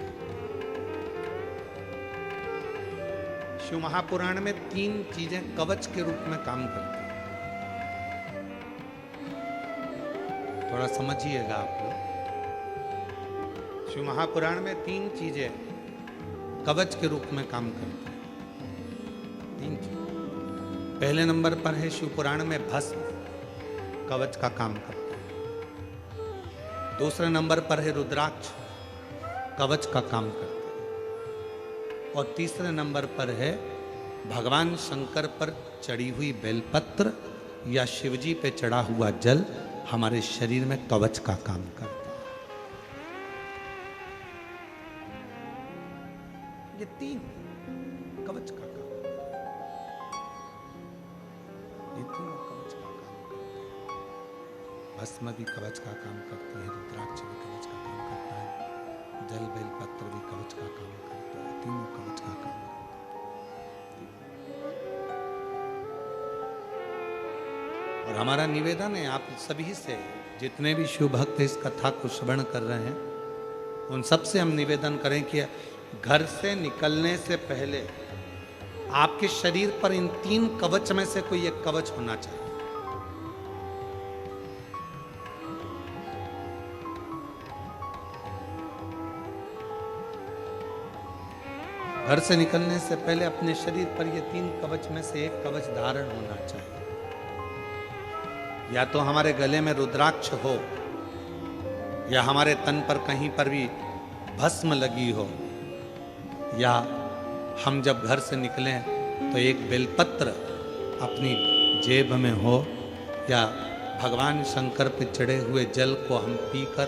शिव महापुराण में 3 चीजें कवच के रूप में काम करती हैं। थोड़ा समझिएगा आप लोग। शिव महापुराण में 3 चीजें कवच के रूप में काम करती हैं। 3 चीजें। पहले नंबर पर है शिव पुराण में भस्म कवच का काम करता है। दूसरे नंबर पर है रुद्राक्ष कवच का काम करता है। और तीसरे नंबर पर है भगवान शंकर पर चढ़ी हुई बेलपत्र या शिवजी पे चढ़ा हुआ जल हमारे शरीर में कवच का काम करता है। ये 3 कवच का काम, ये तीनों कवच का काम करते हैं। भस्म भी कवच का काम करती है, रुद्राक्ष भी कवच का काम करता है, जल बेलपत्र भी कवच का काम करता है, तीनों कवच का काम करते हैं। और हमारा निवेदन है आप सभी से, जितने भी शिव भक्त इस कथा को श्रवण कर रहे हैं, उन सब से हम निवेदन करें कि घर से निकलने से पहले आपके शरीर पर इन 3 कवच में से कोई एक कवच होना चाहिए। घर से निकलने से पहले अपने शरीर पर ये 3 कवच में से एक कवच धारण होना चाहिए। या तो हमारे गले में रुद्राक्ष हो, या हमारे तन पर कहीं पर भी भस्म लगी हो, या हम जब घर से निकलें तो एक बेलपत्र अपनी जेब में हो, या भगवान शंकर पे चढ़े हुए जल को हम पीकर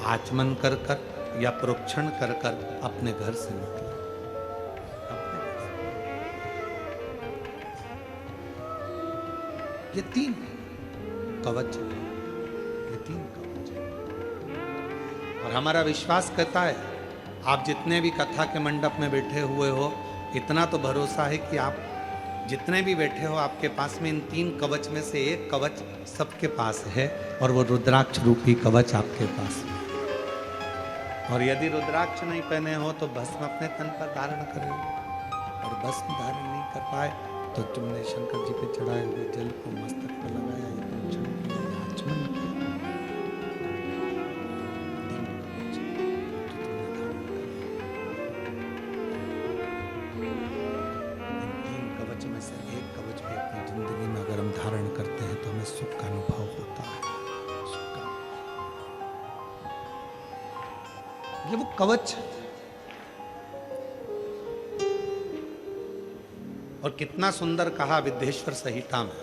आचमन कर कर या प्रोक्षण कर कर अपने घर से निकलें। ये 3 कवच, ये 3 कवच। और हमारा विश्वास कहता है, आप जितने भी कथा के मंडप में बैठे हुए हो, इतना तो भरोसा है कि आप जितने भी बैठे हो, आपके पास में इन 3 कवच में से एक कवच सबके पास है, और वो रुद्राक्ष रूपी कवच आपके पास है। और यदि रुद्राक्ष नहीं पहने हो तो भस्म अपने तन पर धारण करें, और भस्म धारण नहीं कर पाए तो तुमने शंकर जी पे चढ़ाए हुए जल को मस्तक पर लगाया, या प्रोक्षण किया, या आचमन किया। इन 3 कवच में से एक कवच भी अपनी जिंदगी में अगर हम धारण करते हैं तो हमें सुख का अनुभव होता है। सुख का, ये वो कवच, और कितना सुंदर कहा विद्येश्वर संहिता में,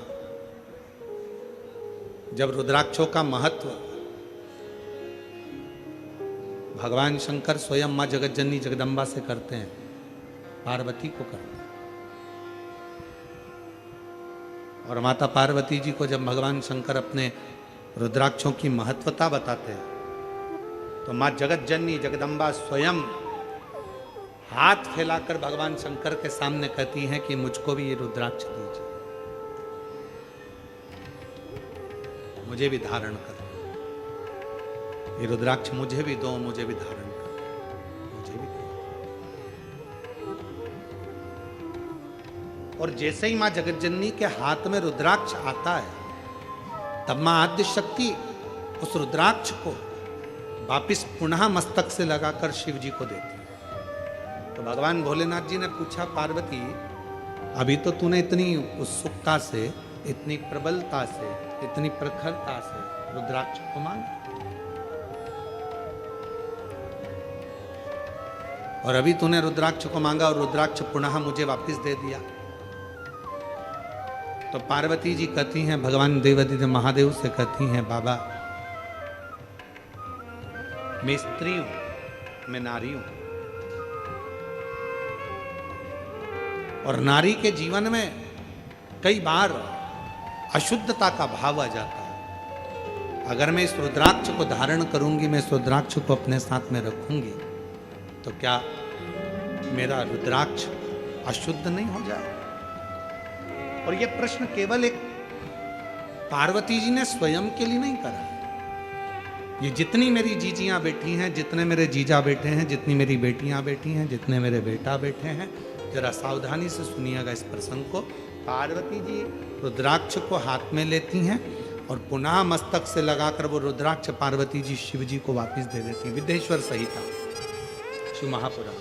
जब रुद्राक्षों का महत्व भगवान शंकर स्वयं मां जगतजननी जगदम्बा से करते हैं, पार्वती को करते हैं। और माता पार्वती जी को जब भगवान शंकर अपने रुद्राक्षों की महत्वता बताते हैं, तो मां जगतजननी जगदम्बा स्वयं हाथ फैलाकर भगवान शंकर के सामने कहती हैं कि मुझको भी ये रुद्राक्ष दीजिए, मुझे भी धारण करो, ये रुद्राक्ष मुझे भी दो, मुझे भी धारण करो, मुझे भी दो। और जैसे ही मां जगतजननी के हाथ में रुद्राक्ष आता है, तब मां आद्य शक्ति उस रुद्राक्ष को वापिस पुनः मस्तक से लगाकर शिव जी को देती है। तो भगवान भोलेनाथ जी ने पूछा, पार्वती अभी तो तूने इतनी उत्सुकता से, इतनी प्रबलता से, इतनी प्रखरता से रुद्राक्ष को मांगा, और अभी तूने रुद्राक्ष को मांगा और रुद्राक्ष पुनः मुझे वापस दे दिया। तो पार्वती जी कहती हैं, भगवान देवादिदेव महादेव से कहती हैं, बाबा मैं स्त्री हूं, मैं नारी हूं, और नारी के जीवन में कई बार अशुद्धता का भाव आ जाता है। अगर मैं इस रुद्राक्ष को धारण करूंगी, मैं इस रुद्राक्ष को अपने साथ में रखूंगी, तो क्या मेरा रुद्राक्ष अशुद्ध नहीं हो जाए? और यह प्रश्न केवल एक पार्वती जी ने स्वयं के लिए नहीं करा, ये जितनी मेरी जीजियां बैठी हैं, जितने मेरे जीजा बैठे हैं, जितनी मेरी बेटियां बैठी हैं, जितने मेरे बेटा बैठे हैं, जरा सावधानी से सुनिएगा इस प्रसंग को। पार्वती जी रुद्राक्ष को हाथ में लेती हैं और पुनः मस्तक से लगाकर वो रुद्राक्ष पार्वती जी शिव जी को वापस दे देती हैं। विद्येश्वर संहिता, शिव महापुराण,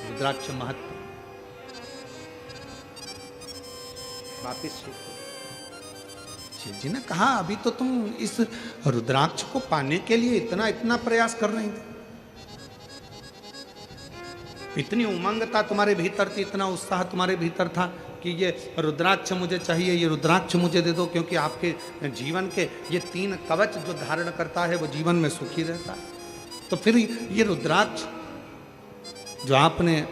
रुद्राक्ष महत्व वापिस शिव को। शिव जी ने कहा, अभी तो तुम इस रुद्राक्ष को पाने के लिए इतना इतना प्रयास कर रही थी, इतनी उमंग था तुम्हारे भीतर थी, इतना उत्साह तुम्हारे भीतर था कि ये रुद्राक्ष मुझे चाहिए, ये रुद्राक्ष मुझे दे दो, क्योंकि आपके जीवन के ये 3 कवच जो धारण करता है वो जीवन में सुखी रहता है। तो फिर ये रुद्राक्ष जो आपने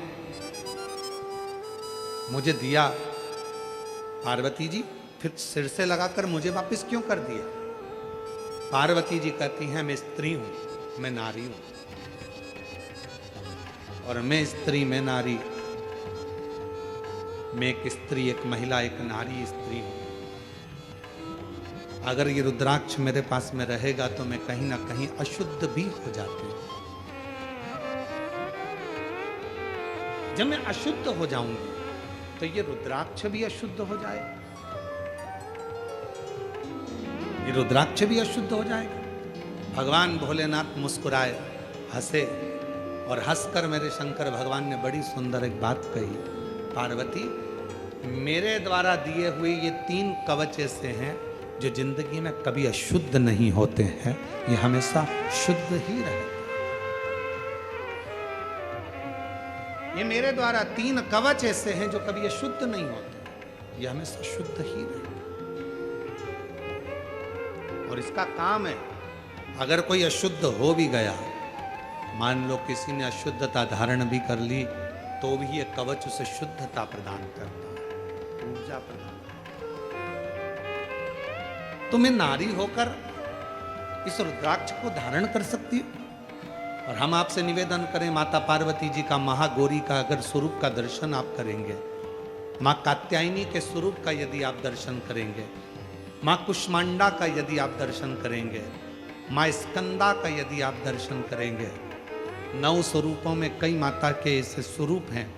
मुझे दिया पार्वती जी, फिर सिर से लगाकर मुझे वापस क्यों कर दिया? पार्वती जी कहती हैं, मैं स्त्री हूं, मैं नारी हूं, और मैं स्त्री, मैं नारी, मैं एक स्त्री, एक महिला, एक नारी स्त्री हूं। अगर ये रुद्राक्ष मेरे पास में रहेगा तो मैं कहीं ना कहीं अशुद्ध भी हो जाती हूं। जब मैं अशुद्ध हो जाऊंगी तो ये रुद्राक्ष भी अशुद्ध हो जाएगा, ये रुद्राक्ष भी अशुद्ध हो जाएगा। भगवान भोलेनाथ मुस्कुराए, हंसे और हंसकर मेरे शंकर भगवान ने बड़ी सुंदर एक बात कही, पार्वती मेरे द्वारा दिए हुए ये 3 कवच ऐसे हैं जो जिंदगी में कभी अशुद्ध नहीं होते हैं, ये हमेशा शुद्ध ही रहते। ये मेरे द्वारा 3 कवच ऐसे हैं जो कभी अशुद्ध नहीं होते, ये हमेशा शुद्ध ही रहते। और इसका काम है, अगर कोई अशुद्ध हो भी गया, मान लो किसी ने अशुद्धता धारण भी कर ली, तो भी ये कवच उसे शुद्धता प्रदान करता है, ऊर्जा प्रदान। तुम्हें नारी होकर इस रुद्राक्ष को धारण कर सकती हो। और हम आपसे निवेदन करें, माता पार्वती जी का, महागौरी का अगर स्वरूप का दर्शन आप करेंगे, माँ कात्यायनी के स्वरूप का यदि आप दर्शन करेंगे, माँ कुष्मांडा का यदि आप दर्शन करेंगे, माँ स्कंदा का यदि आप दर्शन करेंगे, 9 स्वरूपों में कई माता के ऐसे स्वरूप हैं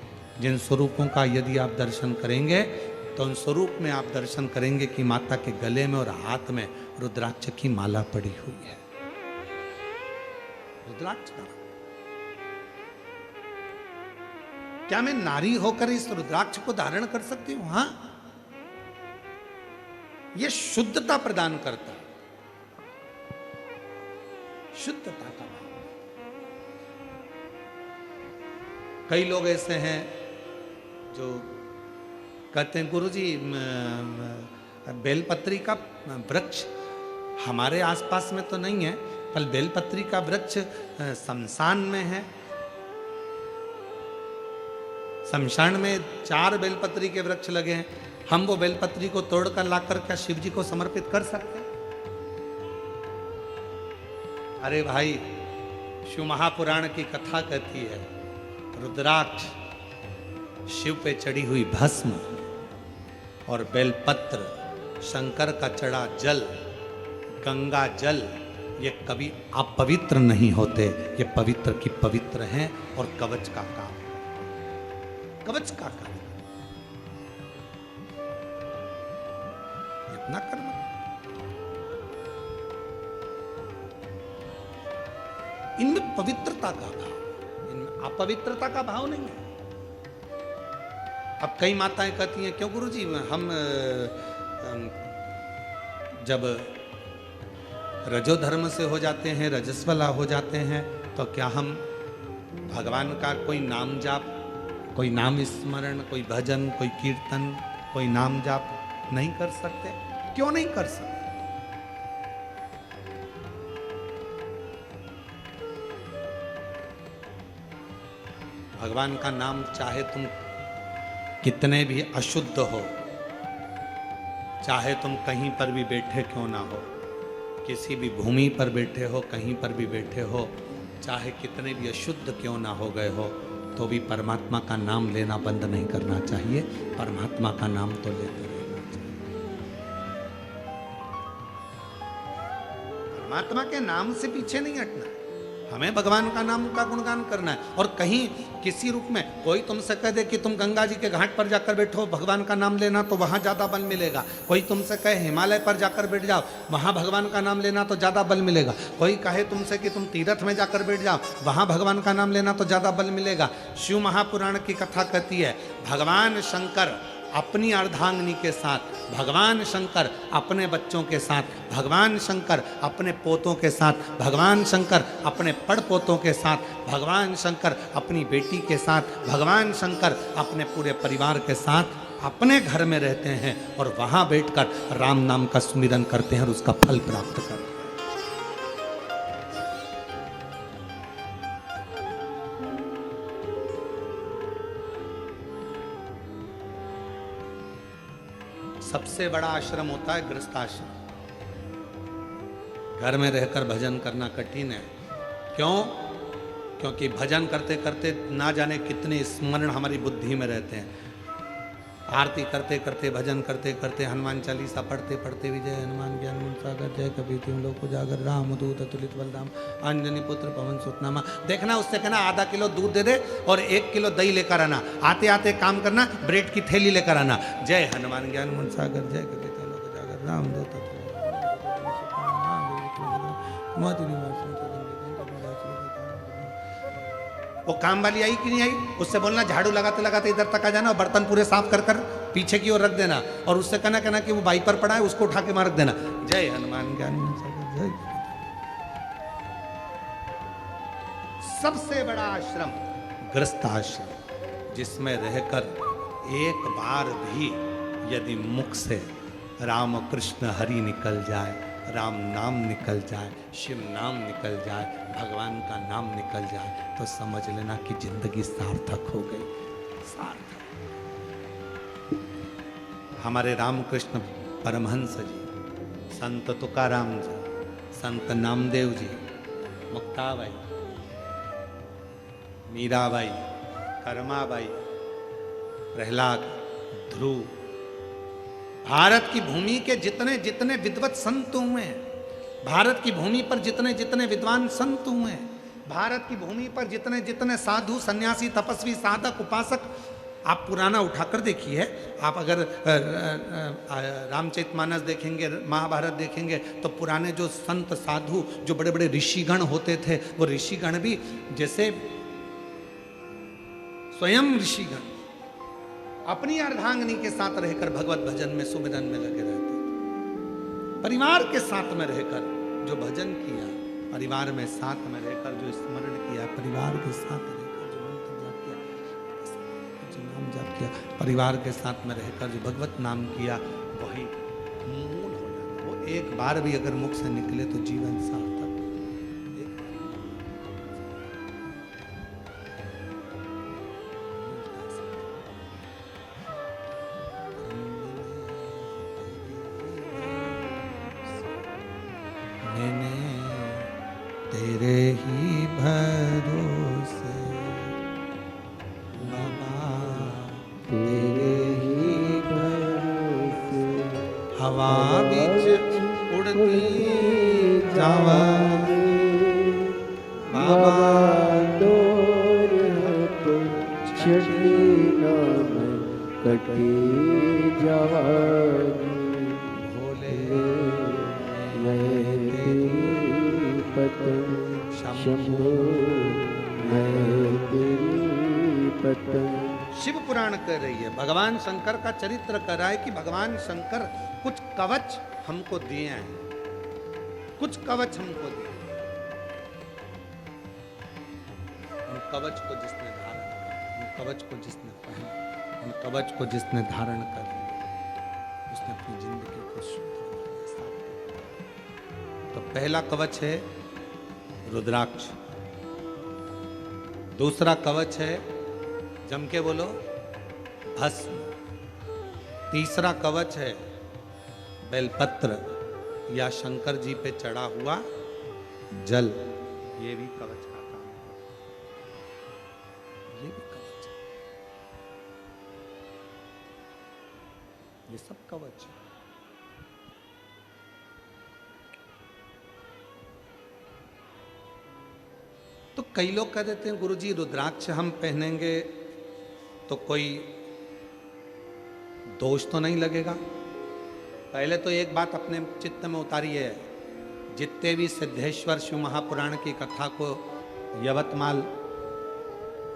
जिन स्वरूपों का यदि आप दर्शन करेंगे तो उन स्वरूप में आप दर्शन करेंगे कि माता के गले में और हाथ में रुद्राक्ष की माला पड़ी हुई है। रुद्राक्ष का, क्या मैं नारी होकर इस रुद्राक्ष को धारण कर सकती हूं? हां, यह शुद्धता प्रदान करता है, शुद्धता का भाव। कई लोग ऐसे हैं जो कहते हैं, गुरुजी बेलपत्री का वृक्ष हमारे आसपास में तो नहीं है, पर बेलपत्री का वृक्ष शमशान में है। शमशान में 4 बेलपत्री के वृक्ष लगे हैं, हम वो बेलपत्री को तोड़कर लाकर क्या शिव जी को समर्पित कर सकते हैं? अरे भाई, शिव महापुराण की कथा कहती है, रुद्राक्ष, शिव पे चढ़ी हुई भस्म और बेलपत्र, शंकर का चढ़ा जल, गंगा जल, ये कभी अपवित्र नहीं होते, ये पवित्र की पवित्र हैं। और कवच का काम, कवच का काम, इतना कर्म, इनमें पवित्रता का भाव, इनमें अपवित्रता का भाव नहीं है। अब कई माताएं कहती हैं, क्यों गुरुजी हम जब रजोधर्म से हो जाते हैं, रजस्वला हो जाते हैं, तो क्या हम भगवान का कोई नाम जाप, कोई नाम स्मरण, कोई भजन, कोई कीर्तन, कोई नाम जाप नहीं कर सकते? क्यों नहीं कर सकते? भगवान का नाम चाहे तुम कितने भी अशुद्ध हो, चाहे तुम कहीं पर भी बैठे क्यों ना हो, किसी भी भूमि पर बैठे हो, कहीं पर भी बैठे हो, चाहे कितने भी अशुद्ध क्यों ना हो गए हो, तो भी परमात्मा का नाम लेना बंद नहीं करना चाहिए। परमात्मा का नाम तो लेते रहना चाहिए। परमात्मा के नाम से पीछे नहीं हटना, हमें भगवान का नाम का गुणगान करना है। और कहीं किसी रूप में कोई तुमसे कह दे कि तुम गंगा जी के घाट पर जाकर बैठो, भगवान का नाम लेना तो वहां ज्यादा बल मिलेगा। कोई तुमसे कहे हिमालय पर जाकर बैठ जाओ, वहां भगवान का नाम लेना तो ज्यादा बल मिलेगा। कोई कहे तुमसे कि तुम तीर्थ में जाकर बैठ जाओ, वहां भगवान का नाम लेना तो ज्यादा बल मिलेगा। शिव महापुराण की कथा कहती है, भगवान शंकर अपनी अर्धांगिनी के साथ, भगवान शंकर अपने बच्चों के साथ, भगवान शंकर अपने पोतों के साथ, भगवान शंकर अपने पड़पोतों के साथ, भगवान शंकर अपनी बेटी के साथ, भगवान शंकर अपने पूरे परिवार के साथ अपने घर में रहते हैं और वहां बैठकर राम नाम का सुमिरन करते हैं और उसका फल प्राप्त करते हैं। सबसे बड़ा आश्रम होता है गृहस्थाश्रम। घर में रहकर भजन करना कठिन है। क्यों? क्योंकि भजन करते करते ना जाने कितने स्मरण हमारी बुद्धि में रहते हैं। आरती करते करते, भजन करते करते, हनुमान चालीसा पढ़ते पढ़ते भी जय हनुमान ज्ञान गुण सागर, जय कबीर तिम लोक उजागर, राम दूत अतुलित बलराम, अंजनी पुत्र पवन सुत नामा। देखना, उससे कहना आधा किलो दूध दे दे और 1 किलो दही लेकर आना। आते आते काम करना, ब्रेड की थैली लेकर आना। जय हनुमान ज्ञान गुण सागर, जय कबीर तिम लोक उजागर, राम दूत वो काम वाली आई कि नहीं आई, उससे बोलना झाड़ू लगाते लगाते इधर तक आ जाना और बर्तन पूरे साफ कर कर पीछे की ओर रख देना, और उससे कहना कि वो बाई पर पड़ा है उसको उठा के मार रख देना। जय हनुमान ज्ञानी जय। सबसे बड़ा आश्रम गृहस्थ आश्रम, जिसमें रहकर एक बार भी यदि मुख से राम कृष्ण हरि निकल जाए, राम नाम निकल जाए, शिव नाम निकल जाए, भगवान का नाम निकल जाए, तो समझ लेना कि जिंदगी सार्थक हो गई। सार्थक। हमारे रामकृष्ण परमहंस जी, संत तुकाराम जी, संत नामदेव जी, मुक्ताबाई, मीराबाई, कर्माबाई, प्रहलाद, ध्रुव, भारत की भूमि के जितने जितने विद्वत संत हुए हैं, भारत की भूमि पर जितने जितने विद्वान संत हुए हैं, भारत की भूमि पर जितने जितने साधु सन्यासी तपस्वी साधक उपासक, आप पुराना उठाकर देखिए। आप अगर रामचरितमानस देखेंगे, महाभारत देखेंगे, तो पुराने जो संत साधु, जो बड़े बड़े ऋषिगण होते थे, वो ऋषिगण भी जैसे स्वयं ऋषिगण अपनी अर्धांगिनी के साथ रहकर भगवत भजन में सुमिरन में लगे रहते, परिवार के साथ में रहकर जो भजन किया, परिवार में साथ में रहकर जो स्मरण किया, परिवार के साथ रहकर जो मंत्र जाप किया, जो नाम जाप किया, परिवार के साथ में रहकर जो भगवत नाम किया, वही मूल हो जाता। वो एक बार भी अगर मुख से निकले तो जीवन सार्थक। तेरे ही भरोसे बाबा, तेरे ही भरोसे हवा बीच उड़ती जावा बाबा, डोर तो छड़ी नाम कटी जावागी, भोले मैं तेरी पतंग शंभो, मैं तेरी पतंग। शिव पुराण कह रही है, भगवान शंकर का चरित्र कह रहा है कि भगवान शंकर कुछ कवच हमको दिए हैं, कुछ कवच हमको दिए। उन कवच को जिसने धारण किया, उन कवच को जिसने पहना, उन कवच को जिसने धारण कर लिया, उसने अपनी जिंदगी को शुद्ध बनाया। तो पहला कवच है रुद्राक्ष, दूसरा कवच है, जम के बोलो, भस्म, तीसरा कवच है बेलपत्र या शंकर जी पे चढ़ा हुआ जल, ये भी कवच का काम है, ये भी कवच है, ये सब कवच है। तो कई लोग कह देते हैं गुरुजी रुद्राक्ष हम पहनेंगे तो कोई दोष तो नहीं लगेगा। पहले तो एक बात अपने चित्त में उतारिए, जितने भी सिद्धेश्वर शिव महापुराण की कथा को यवतमाल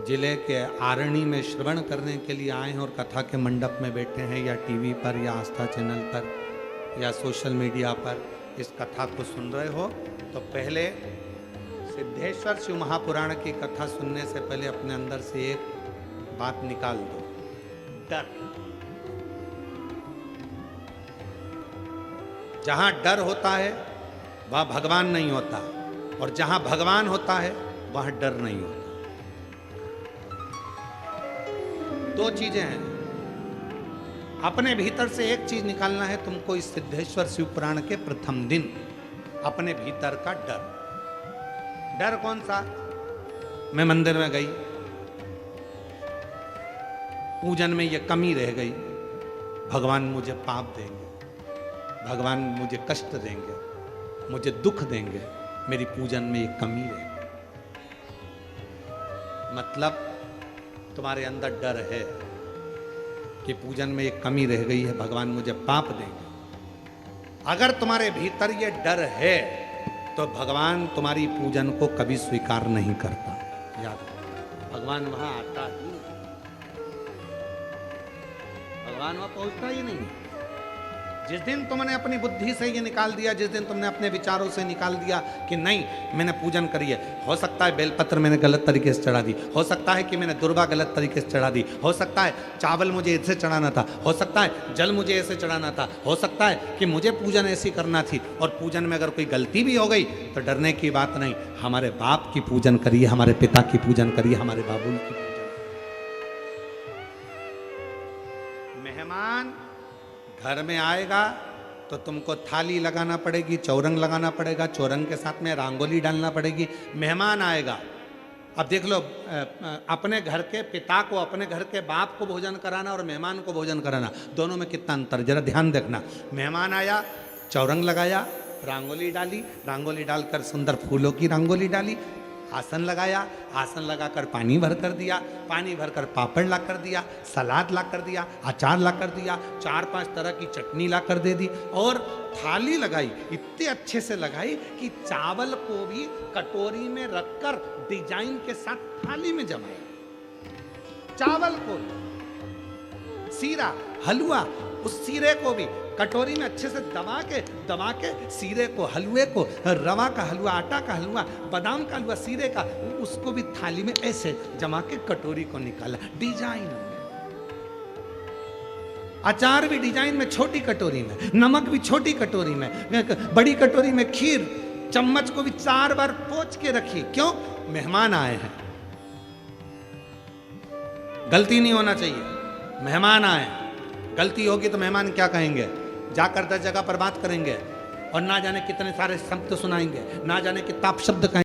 जिले के आरणी में श्रवण करने के लिए आए हैं और कथा के मंडप में बैठे हैं, या टीवी पर या आस्था चैनल पर या सोशल मीडिया पर इस कथा को सुन रहे हो, तो पहले सिद्धेश्वर शिव महापुराण की कथा सुनने से पहले अपने अंदर से एक बात निकाल दो, डर। जहां डर होता है वहां भगवान नहीं होता, और जहां भगवान होता है वहां डर नहीं होता। दो चीजें हैं, अपने भीतर से एक चीज निकालना है तुमको इस सिद्धेश्वर शिव पुराण के प्रथम दिन, अपने भीतर का डर। डर कौन सा? मैं मंदिर में गई, पूजन में ये कमी रह गई, भगवान मुझे पाप देंगे, भगवान मुझे कष्ट देंगे, मुझे दुख देंगे, मेरी पूजन में ये कमी रह गई। मतलब तुम्हारे अंदर डर है कि पूजन में ये कमी रह गई है, भगवान मुझे पाप देंगे। अगर तुम्हारे भीतर ये डर है तो भगवान तुम्हारी पूजन को कभी स्वीकार नहीं करता, याद रखो। भगवान वहां आता ही नहीं, भगवान वहां पहुंचता ही नहीं। जिस दिन तुमने अपनी बुद्धि से ये निकाल दिया, जिस दिन तुमने अपने विचारों से निकाल दिया कि नहीं मैंने पूजन करी है, हो सकता है बेलपत्र मैंने गलत तरीके से चढ़ा दी, हो सकता है कि मैंने दुर्वा गलत तरीके से चढ़ा दी, हो सकता है चावल मुझे ऐसे चढ़ाना था, हो सकता है जल मुझे ऐसे चढ़ाना था, हो सकता है कि मुझे पूजन ऐसी करना थी, और पूजन में अगर कोई गलती भी हो गई तो डरने की बात नहीं। हमारे बाप की पूजन करिए, हमारे पिता की पूजन करिए, हमारे बाबुल की पूजन। मेहमान घर में आएगा तो तुमको थाली लगाना पड़ेगी, चौरंग लगाना पड़ेगा, चौरंग के साथ में रंगोली डालना पड़ेगी। मेहमान आएगा, अब देख लो, अपने घर के पिता को, अपने घर के बाप को भोजन कराना और मेहमान को भोजन कराना, दोनों में कितना अंतर, जरा ध्यान देखना। मेहमान आया, चौरंग लगाया, रंगोली डाली, रंगोली डालकर सुंदर फूलों की रंगोली डाली, आसन लगाया, आसन लगाकर पानी भर कर दिया, पानी भरकर पापड़ ला कर दिया, सलाद ला कर दिया, अचार ला कर दिया, 4-5 तरह की चटनी ला कर दे दी, और थाली लगाई, इतने अच्छे से लगाई कि चावल को भी कटोरी में रखकर डिजाइन के साथ थाली में जमाया। चावल को, सीरा, हलवा, उस सीरे को भी कटोरी में अच्छे से दबा के सीरे को, हलवे को, रवा का हलवा, आटा का हलवा, बादाम का हलवा, सीरे का, उसको भी थाली में ऐसे जमा के कटोरी को निकाला, डिजाइन में। अचार भी डिजाइन में, छोटी कटोरी में, नमक भी छोटी कटोरी में, बड़ी कटोरी में खीर, चम्मच को भी 4 बार पोंछ के रखी। क्यों? मेहमान आए हैं, गलती नहीं होना चाहिए। मेहमान आए, गलती होगी तो मेहमान क्या कहेंगे, जाकर 10 जगह पर बात करेंगे, और ना जाने कितने सारे शब्द सुनाएंगे, ना जाने कितना शब्द कहेंगे।